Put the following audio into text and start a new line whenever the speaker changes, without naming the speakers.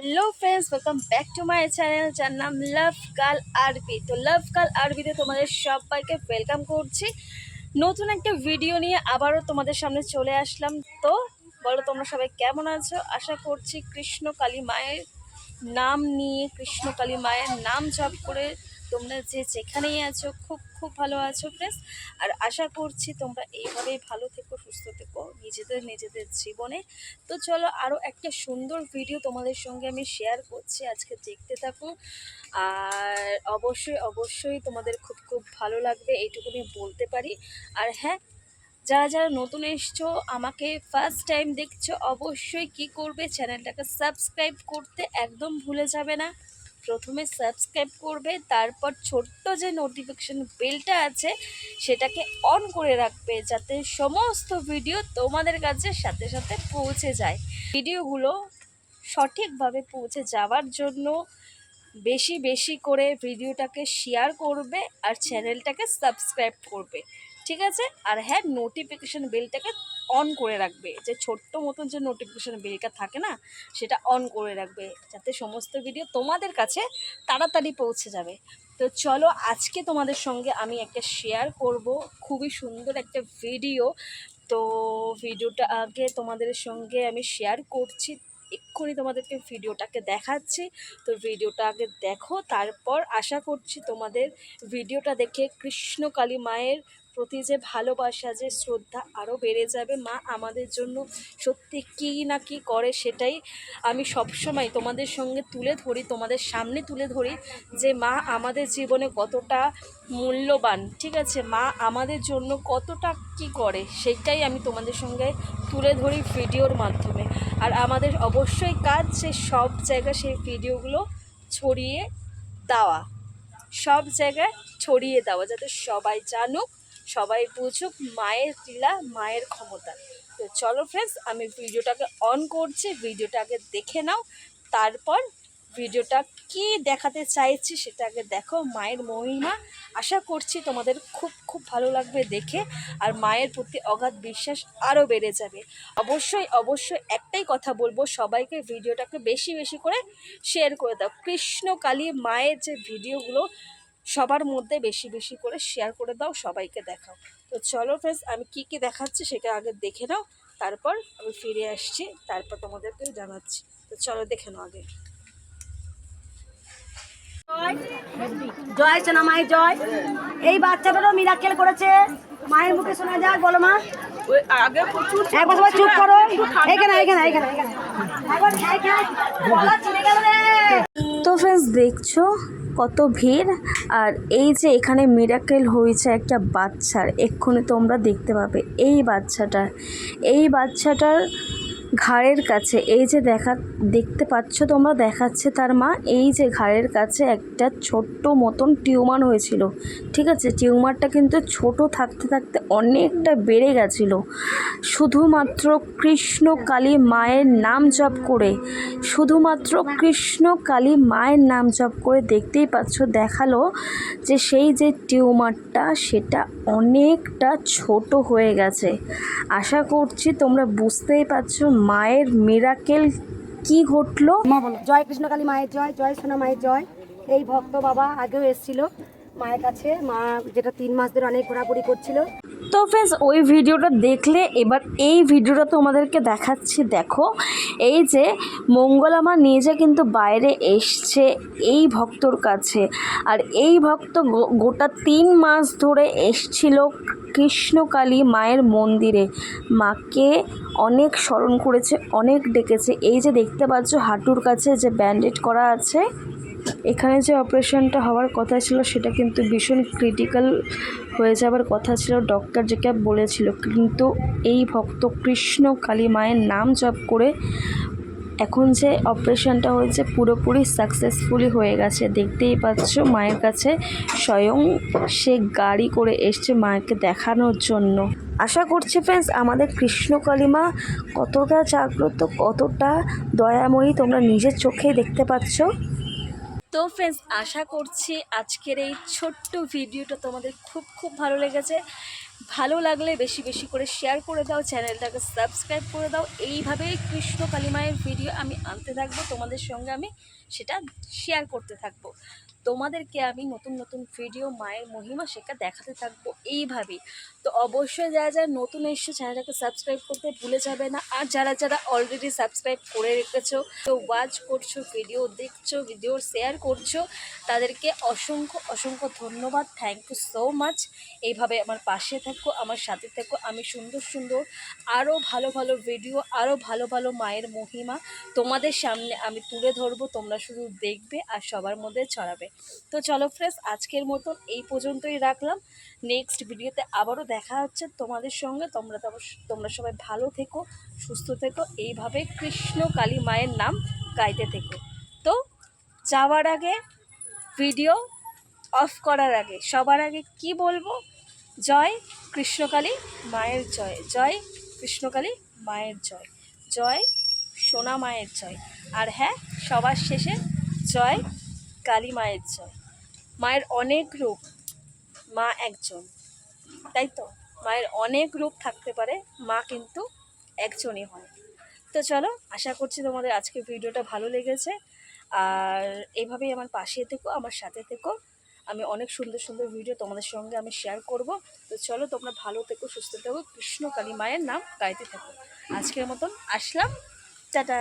Hello friends, welcome back to my channel, যার নাম লাভ girl আরবি। তো লাভ গার্ল আরবিতে তোমাদের সবাইকে ওয়েলকাম করছি। নতুন একটা ভিডিও নিয়ে আবারও তোমাদের সামনে চলে আসলাম। তো বলো, তোমরা সবাই কেমন আছো? আশা করছি কৃষ্ণ কালী মায়ের নাম নিয়ে, কৃষ্ণ কালী মায়ের নাম জপ করে তোমরা যে যেখানেই আছো খুব খুব ভালো আছো ফ্রেন্ডস। আর আশা করছি তোমরা এইভাবেই ভালো থেকো, সুস্থ থেকো নিজেদের জীবনে। তো চলো, আরও একটা সুন্দর ভিডিও তোমাদের সঙ্গে আমি শেয়ার করছি, আজকে দেখতে থাকো। আর অবশ্যই তোমাদের খুব খুব ভালো লাগবে, এইটুকুনি বলতে পারি। আর হ্যাঁ, যারা যারা নতুন এসছো, আমাকে ফার্স্ট টাইম দেখছো, অবশ্যই কি করবে, চ্যানেলটাকে সাবস্ক্রাইব করতে একদম ভুলে যাবে না। প্রথমে সাবস্ক্রাইব করবে, তারপর ছোট্ট যে নোটিফিকেশন বেলটা আছে সেটাকে অন করে রাখবে, যাতে সমস্ত ভিডিও তোমাদের কাছে সাথে সাথে পৌঁছে যায়। ভিডিওগুলো সঠিকভাবে পৌঁছে যাওয়ার জন্য বেশি বেশি করে ভিডিওটাকে শেয়ার করবে আর চ্যানেলটাকে সাবস্ক্রাইব করবে, ঠিক আছে? আর হ্যাঁ, নোটিফিকেশান বেলটাকে অন করে রাখবে, যে ছোট্ট মতন যে নোটিফিকেশান বেলটা থাকে না, সেটা অন করে রাখবে, যাতে সমস্ত ভিডিও তোমাদের কাছে তাড়াতাড়ি পৌঁছে যাবে। তো চলো, আজকে তোমাদের সঙ্গে আমি একটা শেয়ার করব খুবই সুন্দর একটা ভিডিও। তো ভিডিওটা আগে তোমাদের সঙ্গে আমি শেয়ার করছি, এক্ষুনি তোমাদেরকে ভিডিওটাকে দেখাচ্ছি। তো ভিডিওটা আগে দেখো, তারপর আশা করছি তোমাদের ভিডিওটা দেখে কৃষ্ণ কালী মায়ের প্রতি যে ভালোবাসা, যে শ্রদ্ধা আরও বেড়ে যাবে। মা আমাদের জন্য সত্যি কী না কী করে, সেটাই আমি সবসময় তোমাদের সঙ্গে তুলে ধরি, তোমাদের সামনে তুলে ধরি, যে মা আমাদের জীবনে কতটা মূল্যবান, ঠিক আছে? মা আমাদের জন্য কতটা কী করে, সেটাই আমি তোমাদের সঙ্গে তুলে ধরি ভিডিওর মাধ্যমে। আর আমাদের অবশ্যই কাজ যে সব জায়গায় সেই ভিডিওগুলো ছড়িয়ে দেওয়া, সব জায়গায় ছড়িয়ে দেওয়া, যাতে সবাই জানুক, সবাই বুঝুক মায়ের লীলা, মায়ের ক্ষমতা। তো চলো ফ্রেন্ডস, আমি ভিডিওটাকে অন করছি, ভিডিওটা আগে দেখে নাও, তারপর ভিডিওটা কি দেখাতে চাইছি সেটা আগে দেখো। মায়ের মহিমা আশা করছি তোমাদের খুব খুব ভালো লাগবে দেখে, আর মায়ের প্রতি অগাধ বিশ্বাস আরও বেড়ে যাবে। অবশ্যই একটাই কথা বলবো, সবাইকে ভিডিওটাকে বেশি বেশি করে শেয়ার করে দাও। কৃষ্ণ কালী মায়ের যে ভিডিওগুলো সবার মধ্যে বেশি বেশি করে শেয়ার করে দাও, সবাইকে দেখাও। তো চলো ফ্রেন্ডস, আমি কি কি দেখাচ্ছি সেটা আগে দেখে নাও, তারপর আমি ফিরে আসছি, তারপর তোমাদেরকে জানাচ্ছি। তো চলো দেখে নাও আগে।
জয় সোনা মায়ের জয়। এই বাচ্চাটারও মিরাকেল করেছে, মায়ের মুখে শোনা যায়। বলো মা, একবার সবাই চুপ করো। এখানে এখানে এখানে এখানে একবার খাই খাই বলা চিনে গেল রে।
তো ফ্রেন্ডস, দেখছো কত ভিড়, আর এই যে এখানে মিরাকেল হয়েছে একটা বাচ্চার, এক্ষুনি তোমরা দেখতে পাবে। এই বাচ্চাটার ঘাড়ের কাছে, এই যে দেখতে পাচ্ছ তোমরা, দেখাচ্ছে তার মা, এই যে ঘাড়ের কাছে একটা ছোট্ট মতন টিউমার হয়েছিল, ঠিক আছে? টিউমারটা কিন্তু ছোট থাকতে থাকতে অনেকটা বেড়ে গেছিল। শুধুমাত্র কৃষ্ণ কালী মায়ের নাম জপ করে, শুধুমাত্র কৃষ্ণ কালী মায়ের নাম জপ করে, দেখতেই পাচ্ছ দেখালো যে সেই যে টিউমারটা সেটা অনেকটা ছোট হয়ে গেছে। আশা করছি তোমরা বুঝতেই পারছো মায়ের মিরাকেল কি ঘটলো।
মা বলো, জয় কৃষ্ণ কালী মায়ের জয়, জয় সোনা মায়ের জয়। এই ভক্ত বাবা আগেও এসেছিল মায়ের কাছে, মা যেটা 3 মাস ধরে অনেক ঘোরাঘুরি করছিল।
তো ফ্রেন্ডস, ওই ভিডিওটা দেখলে, এবার এই ভিডিওটা তোমাদেরকে দেখাচ্ছি। দেখো, এই যে মঙ্গলামা নিজে কিন্তু বাইরে এসছে এই ভক্তর কাছে, আর এই ভক্ত গোটা 3 মাস ধরে এসছিল কৃষ্ণকালী মায়ের মন্দিরে, মাকে অনেক স্মরণ করেছে, অনেক ডেকেছে। এই যে দেখতে পাচ্ছ হাঁটুর কাছে যে ব্যান্ডেড করা আছে, এখানে যে অপারেশনটা হওয়ার কথা ছিল সেটা কিন্তু ভীষণ ক্রিটিক্যাল হয়ে যাওয়ার কথা ছিল, ডক্টর যেটা বলেছিল, কিন্তু এই ভক্ত কৃষ্ণ কালী মায়ের নাম জপ করে এখন যে অপারেশনটা হয়েছে পুরোপুরি সাকসেসফুলি হয়ে গেছে। দেখতেই পাচ্ছ মায়ের কাছে স্বয়ং সে গাড়ি করে এসছে মাকে দেখানোর জন্য। আশা করছি ফ্রেন্ডস, আমাদের কৃষ্ণ কালী মা কতটা জাগ্রত, কতটা দয়াময়ী তোমরা নিজের চোখেই দেখতে পাচ্ছ। তো ফ্রেন্ডস, আশা করছি আজকের এই ছোট্ট ভিডিওটা তোমাদের খুব খুব ভালো লেগেছে। ভালো লাগলে বেশি বেশি করে শেয়ার করে দাও, চ্যানেলটাকে সাবস্ক্রাইব করে দাও। এইভাবেই কৃষ্ণ কালী মায়ের ভিডিও আমি আনতে থাকবো, তোমাদের সঙ্গে আমি সেটা শেয়ার করতে থাকবো। তোমাদেরকে আমি নতুন নতুন ভিডিও মায়ের মহিমা সেটা দেখাতে থাকবো এইভাবেই। তো অবশ্যই যারা যারা নতুন এসছো চ্যানেলটাকে সাবস্ক্রাইব করতে ভুলে যাবে না। আর যারা যারা অলরেডি সাবস্ক্রাইব করে রেখেছো, তো ওয়াচ করছো, ভিডিও দেখছো, ভিডিও শেয়ার করছো, তাদেরকে অসংখ্য অসংখ্য ধন্যবাদ। Thank you so much. এইভাবে আমার পাশে থেকো, আমার সাথে থেকো। আমি সুন্দর সুন্দর আরও ভালো ভালো ভিডিও, আরও ভালো ভালো মায়ের মহিমা তোমাদের সামনে আমি তুলে ধরবো। তোমরা শুধু দেখবে আর সবার মধ্যে ছড়াবে। তো চলো ফ্রেন্ডস, আজকের মতন এই পর্যন্তই রাখলাম। নেক্সট ভিডিওতে আবারও দেখা হচ্ছে তোমাদের সঙ্গে। তোমরা সবাই ভালো থেকো, সুস্থ থেকো, এইভাবে কৃষ্ণ কালী মায়ের নাম গাইতে থেকো। তো যাওয়ার আগে, ভিডিও অফ করার আগে, সবার আগে কি বলবো? জয় কৃষ্ণকালী মায়ের জয়, জয় কৃষ্ণকালী মায়ের জয়, জয় সোনা মায়ের জয়। আর হ্যাঁ, সবার শেষে জয় কালী মায়ের জয়। মায়ের অনেক রূপ, মা একজন, তাই তো? মায়ের অনেক রূপ থাকতে পারে, মা কিন্তু একজনই হয়। তো চলো, আশা করছি তোমাদের আজকে ভিডিওটা ভালো লেগেছে। আর এইভাবেই আমার পাশে থেকো, আমার সাথে থেকো। আমি অনেক সুন্দর সুন্দর ভিডিও তোমাদের সঙ্গে আমি শেয়ার করব। তো চলো, তোমরা ভালো থেকো, সুস্থ থেকো, কৃষ্ণ কালী মায়ের নাম গাইতে থেকো। আজকের মতন আসলাম, টাটা।